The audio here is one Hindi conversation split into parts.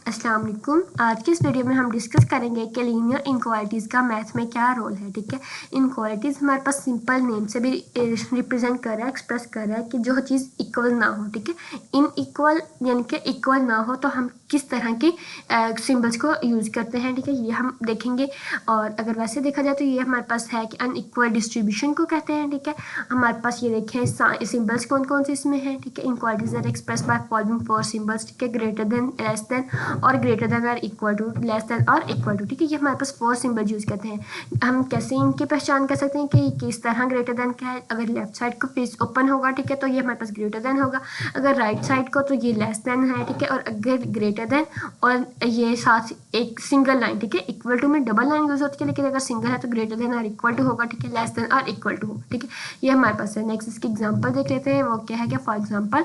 अस्सलाम वालेकुम। आज की इस वीडियो में हम डिस्कस करेंगे कि लीनियर इनक्वालिटीज़ का मैथ में क्या रोल है। ठीक है, इनक्वालिटीज़ हमारे पास सिंपल नेम से भी रिप्रेजेंट कर रहा है, एक्सप्रेस कर रहा है कि जो चीज़ इक्वल ना हो। ठीक है, इन इक्वल यानी कि इक्वल ना हो तो हम किस तरह की सिम्बल्स को यूज़ करते हैं। ठीक है, ये हम देखेंगे। और अगर वैसे देखा जाए तो ये हमारे पास है कि अनइक्वल डिस्ट्रीब्यूशन को कहते हैं। ठीक है, हमारे पास ये देखें सिम्बल्स कौन कौन से इसमें हैं। ठीक है, inequalities are express by following 4 symbols. ठीक है, ग्रेटर देन, लेस देन और ग्रेटर देन और इक्वल टू, लेस देन और इक्वल टू। ठीक है, ये हमारे पास 4 सिंबल यूज़ करते हैं। हम कैसे इनकी पहचान कर सकते हैं कि किस तरह ग्रेटर देन क्या है। अगर लेफ्ट साइड को फेस ओपन होगा, ठीक है, तो ये हमारे पास ग्रेटर देन होगा। अगर राइट साइड को तो ये लेस देन है। ठीक है, और अगर ग्रेटर देन और ये साथ एक सिंगल लाइन, ठीक है, इक्वल टू में डबल लाइन यूज होती है, लेकिन अगर सिंगल है तो ग्रेटर देन और इक्वल टू होगा। ठीक है, लेस देन और इक्वल टू होगा। ठीक है, ये हमारे पास है। नेक्स्ट इसकी एग्जाम्पल देख लेते हैं। वो क्या है कि for example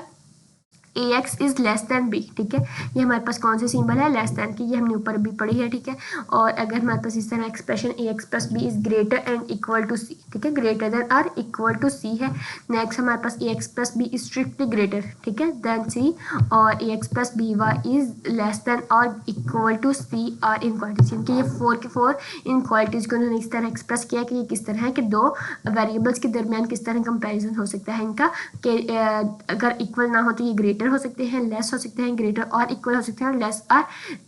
ax is less then b। ठीक है, ये हमारे पास कौन सी सिंबल है, लेस देन की, ये हमने ऊपर भी पढ़ी है। ठीक है, और अगर हमारे पास इस तरह expression ax plus b is greater and equal to c। ठीक है, ग्रेटर देन और इक्वल टू c है। नेक्स्ट हमारे पास ax plus b is strictly greater, ठीक है, देन c, और ax plus by is less than और इक्वल टू c और इनक्वालिटीज। इनके ये 4 के 4 इनक्वालिटीज को उन्होंने इस तरह एक्सप्रेस किया कि ये किस तरह है कि दो वेरिएबल्स के दरमियान किस तरह कंपेरिजन हो सकता है इनका, कि अगर इक्वल ना हो तो ये ग्रेटर हो सकते हैं, लेस हो सकते हैं, ग्रेटर और इक्वल हो सकते हैं, और लेस और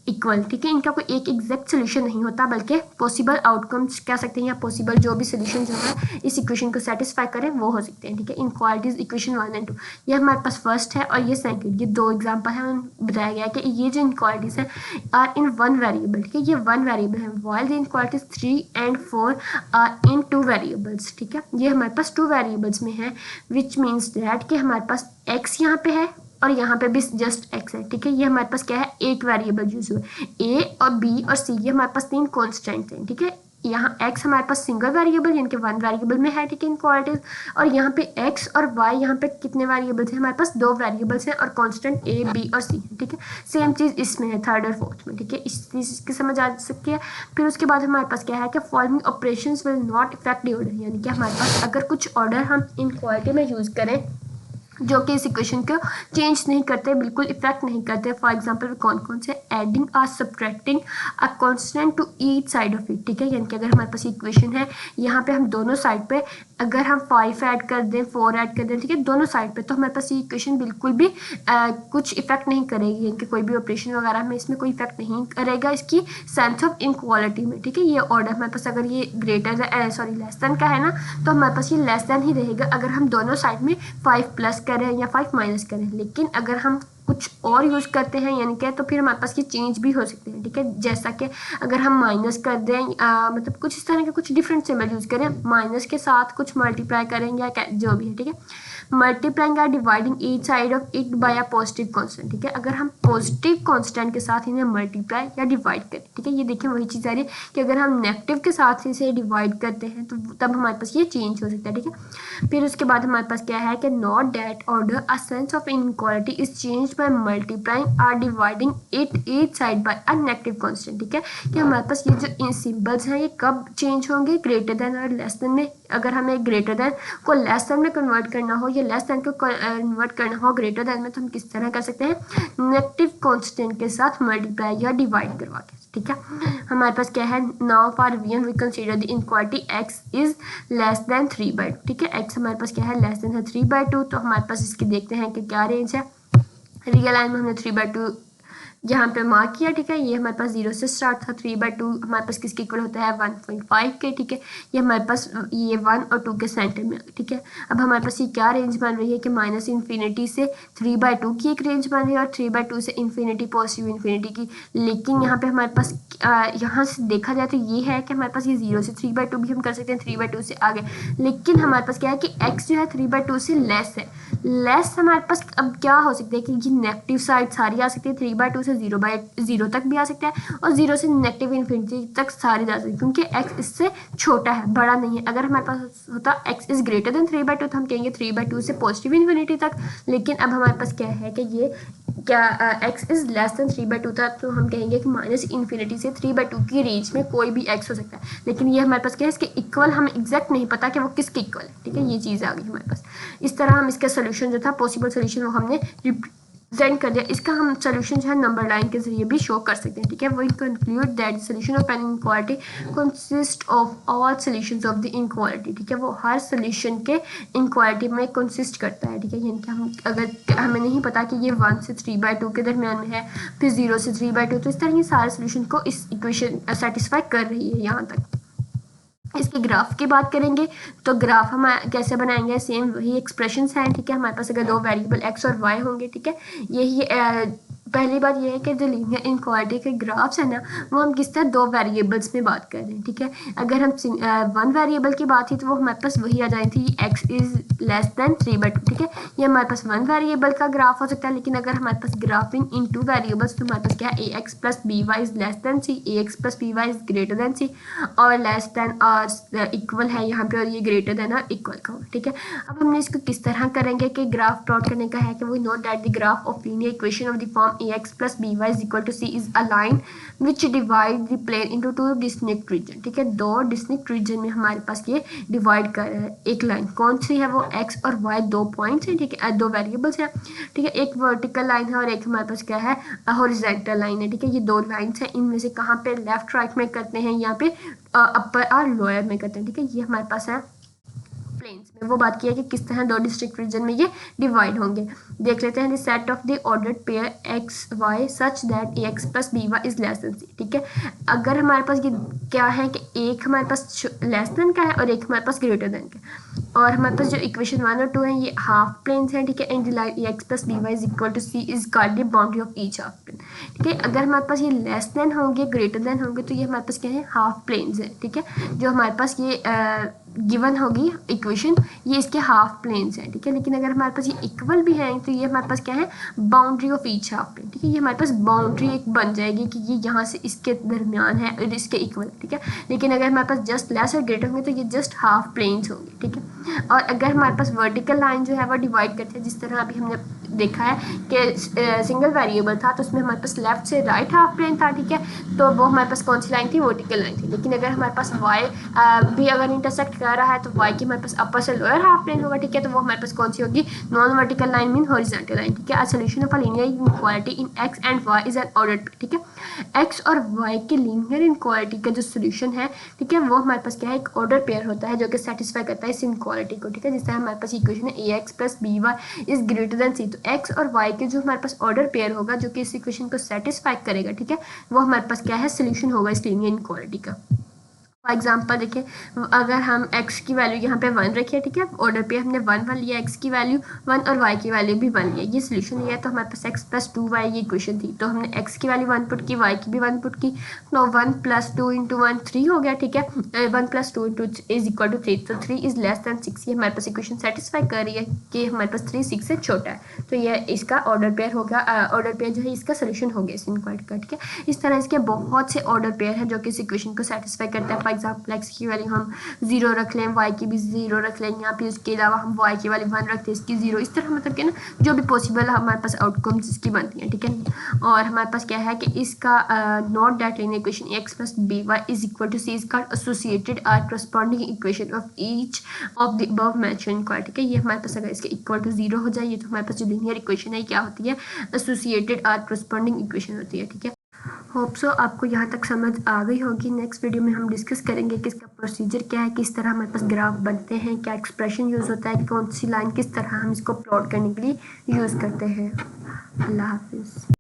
इक्वल। ठीक है, इनका कोई एक एग्जैक्ट सोल्यूशन नहीं होता, बल्कि पॉसिबल आउटकम्स कह सकते हैं, या पॉसिबल जो भी सोल्यूशन जो है इस इक्वेशन को सेटिस्फाई करें वो हो सकते हैं। ठीक है, इनक्वालिटीज इक्वेशन 1 एंड 2 ये हमारे पास फर्स्ट है, और ये सेकंड, ये दो एग्जाम्पल है। बताया गया है कि ये जो इनक्वालिटीज है आर इन वन वेरिएबल। ठीक है, ये वन वेरिएबल है, while the inequalities 3 and 4 are in 2 variables. ठीक है, ये हमारे पास 2 वेरिएबल्स में है, विच मीन्स दैट कि हमारे पास x यहाँ पे है और यहाँ पे भी जस्ट x है। ठीक है, ये हमारे पास क्या है, एक वेरिएबल यूज हुआ है। a और b और c ये हमारे पास 3 कॉन्स्टेंट हैं। ठीक है, यहाँ x हमारे पास सिंगल वेरिएबल यानी कि वन वेरिएबल में है। ठीक है, इनक्वालिटीज, और यहाँ पे x और y यहाँ पे कितने वेरिएबल्स हैं, हमारे पास 2 वेरिएबल्स हैं, और कांस्टेंट a b और c है। ठीक है, सेम चीज़ इसमें है, थर्ड और फोर्थ में। ठीक है, इस चीज़ की समझ आ सकती है। फिर उसके बाद हमारे पास क्या है कि following operations will not effect the order, यानी कि हमारे पास अगर कुछ ऑर्डर हम इनक्वालिटी में यूज़ करें जो कि इस इक्वेशन को चेंज नहीं करते, बिल्कुल इफेक्ट नहीं करते। फॉर एग्जांपल कौन कौन से, एडिंग और subtracting a constant to each side of it. ठीक है, यानी कि अगर हमारे पास इक्वेशन है, यहाँ पे हम दोनों साइड पे अगर हम 5 ऐड कर दें, 4 ऐड कर दें, ठीक है, दोनों साइड पे, तो हमारे पास ये इक्वेशन बिल्कुल भी कुछ इफेक्ट नहीं करेगी, यानी कि कोई भी ऑपरेशन वगैरह में इसमें कोई इफेक्ट नहीं करेगा इसकी सेंस ऑफ इनक्वालिटी में। ठीक है, ये ऑर्डर हमारे पास अगर ये ग्रेटर सॉरी लेस देन का है ना, तो हमारे पास ये लेस देन ही रहेगा अगर हम दोनों साइड में 5 प्लस करें या 5 माइनस करें। लेकिन अगर हम कुछ और यूज़ करते हैं यानी कि, तो फिर हमारे पास ये चेंज भी हो सकते हैं। ठीक है, जैसा कि अगर हम माइनस कर दें, मतलब कुछ इस तरह के कुछ डिफरेंट सिंबल यूज़ करें, माइनस के साथ कुछ मल्टीप्लाई करें या जो भी है। ठीक है, मल्टीप्लाइंग या dividing each side of it by a positive constant. ठीक है, अगर हम पॉजिटिव कांस्टेंट के साथ इन्हें मल्टीप्लाई या डिवाइड करें। ठीक है, ये देखिए वही चीज़ आ रही है कि अगर हम नेगेटिव के साथ इसे डिवाइड करते हैं तो तब हमारे पास ये चेंज हो सकता है। ठीक है, फिर उसके बाद हमारे पास क्या है कि note that order a sense of inequality is change by multiplying or dividing it each side by a negative constant. ठीक है, कि हमारे पास ये जो इन सिंबल्स हैं ये कब चेंज होंगे, ग्रेटर देन और लेस देन में। अगर हमें ग्रेटर देन को लेस देन में कन्वर्ट करना हो या लेस देन को कन्वर्ट करना हो ग्रेटर देन में, तो हम किस तरह कर सकते हैं, नेगेटिव कांस्टेंट के साथ मल्टीप्लाई या डिवाइड करवा के। ठीक है, हमारे पास क्या है, now for one we consider the inequality x is less than 3/2। ठीक है, x हमारे पास क्या है, लेस देन है 3/2, तो हमारे पास इसकी देखते हैं कि क्या रेंज है। रियल लाइन में हमने 3/2 यहाँ पे मार्क किया। ठीक है, ये हमारे पास 0 से स्टार्ट था, 3/2 हमारे पास किसके इक्वल होता है, 1.5 के। ठीक है, ये हमारे पास ये 1 और 2 के सेंटर में। ठीक है, अब हमारे पास ये क्या रेंज बन रही है कि माइनस इन्फिनिटी से 3/2 की एक रेंज बन रही है, और 3/2 से इन्फिनिटी, पॉजिटिव इन्फिनिटी की। लेकिन यहाँ पे हमारे पास यहाँ से देखा जाए तो ये है कि हमारे पास ये 0 से 3/2 भी हम कर सकते हैं, 3/2 से आगे। लेकिन हमारे पास क्या है कि x जो है 3/2 से लेस है। लेस हमारे पास अब क्या हो सकता है कि ये नेगेटिव साइड सारी आ सकती है, 3/2 से 0/0 तक भी आ सकता है, और 0 से नेगेटिव इन्फिनिटी तक सारी जा सकती है, क्योंकि x इससे छोटा है, बड़ा नहीं है। अगर हमारे पास होता x इज ग्रेटर देन 3/2 तो हम कहेंगे 3/2 से पॉजिटिव इन्फिनिटी तक। लेकिन अब हमारे पास क्या है कि ये क्या x इज लेस देन 3/2 था, तो हम कहेंगे कि माइनस इन्फिनिटी से 3/2 की रेंज में कोई भी x हो सकता है। लेकिन ये हमारे पास क्या है, इसके इक्वल हमें एग्जैक्ट नहीं पता कि वो किसके इक्वल है। ठीक है, ये चीज़ आ गई हमारे पास। इस तरह हम इसका सोल्यूशन जो था, पॉसिबल सोल्यूशन, वो हमने प्रेजेंट कर दिया, इसका हम सोल्यूशन जो है नंबर लाइन के जरिए भी शो कर सकते हैं, ठीक है। We conclude that solution of an inequality consist of all solutions of the inequality, ठीक है। वो हर सोल्यूशन के इनक्वालिटी में कंसिस्ट करता है, ठीक है। यानी कि हम अगर हमें नहीं पता कि ये 1 से 3/2 के दरमियान में है, फिर 0 से 3/2, तो इस तरह ये सारे सोल्यूशन को इस इक्वेशन सेटिस्फाई कर रही है यहाँ तक। इसके ग्राफ की बात करेंगे तो ग्राफ हम कैसे बनाएंगे, सेम वही एक्सप्रेशंस हैं, ठीक है। हमारे पास अगर दो वेरिएबल x और y होंगे, ठीक है। यही पहली बात यह है कि जो लीनियर इनक्वालिटी के ग्राफ्स है ना, वो हम किस तरह दो वेरिएबल्स में बात कर रहे हैं, ठीक है। अगर हम वन वेरिएबल की बात थी तो वो हमारे पास वही आ जाती थी x इज लेस देन 3/2, ठीक है। ये हमारे पास वन वेरिएबल का ग्राफ हो सकता है, लेकिन अगर हमारे पास ग्राफिंग इन टू वेरिएबल्स तो हमारे पास क्या है, ax plus by is less than c, ax plus by is greater than c, और लेस देन और इक्वल है यहाँ पे, और ये ग्रेटर देन और इक्वल का, ठीक है। अब हमने इसको किस तरह करेंगे कि ग्राफ प्लॉट करने का है कि we note that the graph of linear equation of the form ax plus by is equal to c is a line which divide the plane into two distinct region, ठीक है। दो डिस्टिंक्ट रीजन में हमारे पास ये डिवाइड कर रहा है एक लाइन, कौन सी है वो, x और y दो पॉइंट्स हैं, ठीक है, दो वेरिएबल्स हैं, ठीक है। एक वर्टिकल लाइन है और एक हमारे पास क्या है, हॉरिजॉन्टल लाइन है, ठीक है। ये दो लाइंस हैं, इनमें से कहाँ पे लेफ्ट राइट में करते हैं, यहाँ पे अपर और लोअर में करते हैं, ठीक है। ये हमारे पास है प्लेन्स में, वो बात की है कि किस तरह दो डिस्ट्रिक्ट रीजन में ये डिवाइड होंगे। देख लेते हैं, the set of the ordered pair x y such that ax plus by is less than c, ठीक है। अगर हमारे पास ये क्या है कि एक हमारे पास लेस देन का है और एक हमारे पास ग्रेटर देन का है, और हमारे पास जो इक्वेशन 1 और 2 है ये हाफ प्लेन्स हैं, ठीक है। And ax plus by is equal to c is called the boundary of each half plane, ठीक है। अगर हमारे पास ये लेस देन होंगे, ग्रेटर देन होंगे, तो ये हमारे पास क्या है, हाफ प्लेन्स है, ठीक है। जो हमारे पास ये गिवन होगी इक्वेशन, ये इसके हाफ प्लेन्स हैं, ठीक है। लेकिन अगर हमारे पास ये इक्वल भी है तो ये हमारे पास क्या है, boundary of each half plane, ठीक है। ये हमारे पास बाउंड्री एक बन जाएगी कि ये यहाँ से इसके दरमियान है और इसके इक्वल, ठीक है। लेकिन अगर हमारे पास जस्ट लेस और ग्रेटर होंगे तो ये जस्ट हाफ प्लेन्स होंगे, ठीक है। और अगर हमारे पास वर्टिकल लाइन जो है वो डिवाइड करते हैं, जिस तरह अभी हमने देखा है कि सिंगल वेरिएबल था तो उसमें हमारे पास लेफ्ट से राइट हाफ प्लेन था, ठीक है। तो वो हमारे पास कौन सी लाइन थी, वर्टिकल लाइन थी। लेकिन अगर हमारे पास वाई भी अगर इंटरसेक्ट कर रहा है तो वाई की हमारे पास अपर से लोअर हाफ प्लेन होगा, ठीक है। तो वो हमारे पास कौन सी होगी, non vertical line mean horizontal line, ठीक है। A solution of a linear inequality in x and y is an ordered, ठीक है। एक्स और वाई के लीनियर इनक्वालिटी का जो सोल्यूशन है, ठीक है, वो हमारे पास क्या है, एक ऑर्डर पेयर होता है जो कि सेटिस्फाई करता है इस इनक्वालिटी को, ठीक है। जिस तरह हमारे पास इक्वेशन है ax plus by is greater than c, तो x और y के जो हमारे पास ऑर्डर पेयर होगा जो कि इस इक्वेशन को सेटिस्फाई करेगा, ठीक है, वो हमारे पास क्या है, सोल्यूशन होगा इस लीनियर इनक्वालिटी का। फॉर एग्जाम्पल देखिए, अगर हम x की वैल्यू यहाँ पे 1 रखिए, ठीक है, ऑर्डर पे हमने 1 लिया, x की वैल्यू 1 और y की वैल्यू भी 1 लिया, ये सोल्यूशन लिया, तो हमारे पास x प्लस 2y ये इक्वेशन थी, तो हमने x की वैल्यू 1 पुट की, y की भी 1 पुट की, तो 1 प्लस 2 इंटू 1 3 हो गया, ठीक है। 1 plus 2 into is equal to 3, तो 3 इज लेस देन 6, ये हमारे पास इक्वेशन सेटिस्फाई कर रही है कि हमारे पास 3 6 से छोटा है, तो ये इसका ऑर्डर पेयर हो गया, ऑर्डर पेयर जो है इसका सोल्यूशन हो गया इस इनक्वालिटी का, ठीक है। इस तरह इसके बहुत से ऑर्डर पेयर है जो कि इस इक्वेशन को सेटिस्फाई करता है। फॉर एग्जाम्पल x की वैल्यू हम 0 रख लें, y की भी 0 रख लें, यहाँ पे उसके अलावा हम y की वैल्यू 1 रखते हैं, इसकी 0, इस तरह मतलब कि ना जो भी पॉसिबल हमारे पास आउटकम्स इसकी बनती हैं, ठीक है। और हमारे पास क्या है कि इसका note that linear equation x plus by is equal to c is called associated or corresponding equation of each of the above mentioned inequality, ठीक है। ये हमारे पास अगर इसके इक्वल टू 0 हो जाए, ये तो हमारे पास जो लीनियर इक्वेशन है क्या होती है, एसोसिएटेड आर करस्पॉन्डिंग इक्वेशन होती है, ठीक है। होप सो आपको यहाँ तक समझ आ गई होगी। नेक्स्ट वीडियो में हम डिस्कस करेंगे कि इसका प्रोसीजर क्या है, किस तरह हमारे पास ग्राफ बनते हैं, क्या एक्सप्रेशन यूज़ होता है, कौन सी लाइन किस तरह हम इसको प्लॉट करने के लिए यूज़ करते हैं। अल्लाह हाफिज़।